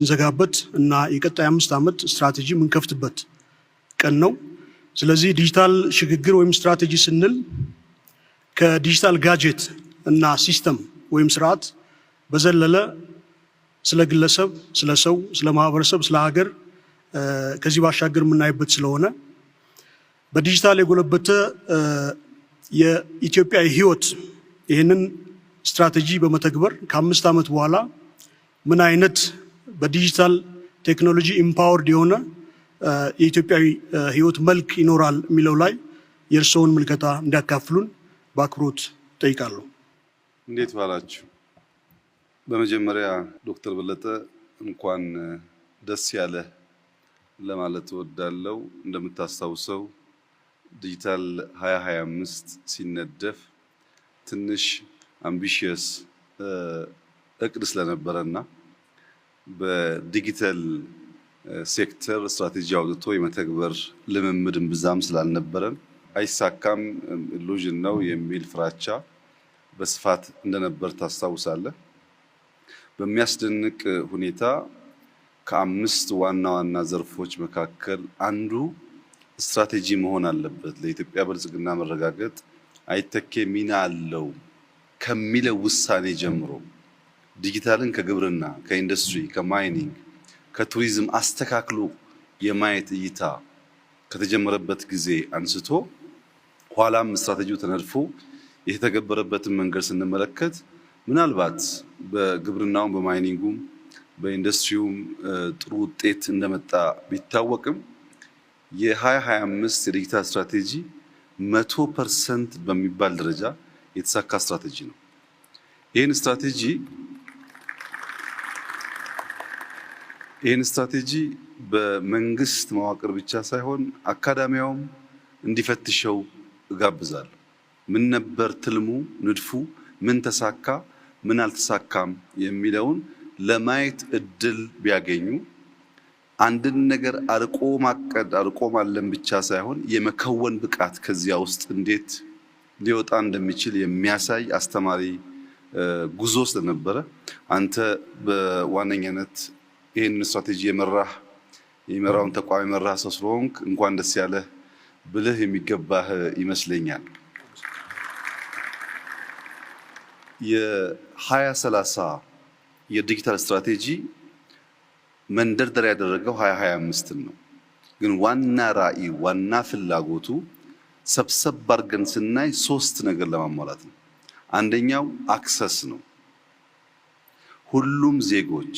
እንዘጋበት እና የቀጣይ 5 ዓመት ስትራቴጂ ምንከፍትበት ቀን ነው። ስለዚህ ዲጂታል ሽግግር ወይም ስትራቴጂ ስንል ከዲጂታል ጋጀት እና ሲስተም ወይም ስርዓት በዘለለ ስለ ግለሰብ፣ ስለ ሰው፣ ስለ ማህበረሰብ፣ ስለ ሀገር ከዚህ ባሻገር የምናይበት ስለሆነ በዲጂታል የጎለበተ የኢትዮጵያ ህይወት ይህንን ስትራቴጂ በመተግበር ከ5 ዓመት በኋላ ምን አይነት በዲጂታል ቴክኖሎጂ ኢምፓወርድ የሆነ የኢትዮጵያዊ ህይወት መልክ ይኖራል የሚለው ላይ የእርስዎን ምልከታ እንዲያካፍሉን በአክብሮት ጠይቃለሁ። እንዴት ዋላችሁ? በመጀመሪያ ዶክተር በለጠ እንኳን ደስ ያለ ለማለት እወዳለሁ። እንደምታስታውሰው ዲጂታል 2025 ሲነደፍ ትንሽ አምቢሺየስ እቅድ ስለነበረና በዲጂታል ሴክተር ስትራቴጂ አውጥቶ የመተግበር ልምምድን ብዛም ስላልነበረን አይሳካም ኢሉዥን ነው የሚል ፍራቻ በስፋት እንደነበር ታስታውሳለህ። በሚያስደንቅ ሁኔታ ከ5 ዋና ዋና ዘርፎች መካከል አንዱ ስትራቴጂ መሆን አለበት፣ ለኢትዮጵያ ብልጽግና መረጋገጥ አይተኬ ሚና አለው ከሚለው ውሳኔ ጀምሮ ዲጂታልን ከግብርና፣ ከኢንዱስትሪ፣ ከማይኒንግ፣ ከቱሪዝም አስተካክሎ የማየት እይታ ከተጀመረበት ጊዜ አንስቶ ኋላም ስትራቴጂው ተነድፎ የተተገበረበትን መንገድ ስንመለከት ምናልባት በግብርናውም በማይኒንጉም በኢንዱስትሪውም ጥሩ ውጤት እንደመጣ ቢታወቅም የ2025 የዲጂታል ስትራቴጂ 100% በሚባል ደረጃ የተሳካ ስትራቴጂ ነው። ይህን ስትራቴጂ በመንግስት መዋቅር ብቻ ሳይሆን አካዳሚያውም እንዲፈትሸው እጋብዛለሁ። ምን ነበር ትልሙ፣ ንድፉ፣ ምን ተሳካ፣ ምን አልተሳካም የሚለውን ለማየት እድል ቢያገኙ አንድን ነገር አርቆ ማቀድ አርቆ ማለም ብቻ ሳይሆን የመከወን ብቃት ከዚያ ውስጥ እንዴት ሊወጣ እንደሚችል የሚያሳይ አስተማሪ ጉዞ ስለነበረ አንተ በዋነኛነት ይህን ስትራቴጂ የሚመራውን ተቋም የመራህ ሰው ስለሆንክ እንኳን ደስ ያለህ ብልህ የሚገባህ ይመስለኛል። የ2030 የዲጂታል ስትራቴጂ መንደርደሪያ ያደረገው 2025 ነው። ግን ዋና ራዕይ ዋና ፍላጎቱ ሰብሰብ አድርገን ስናይ 3 ነገር ለማሟላት ነው። አንደኛው አክሰስ ነው። ሁሉም ዜጎች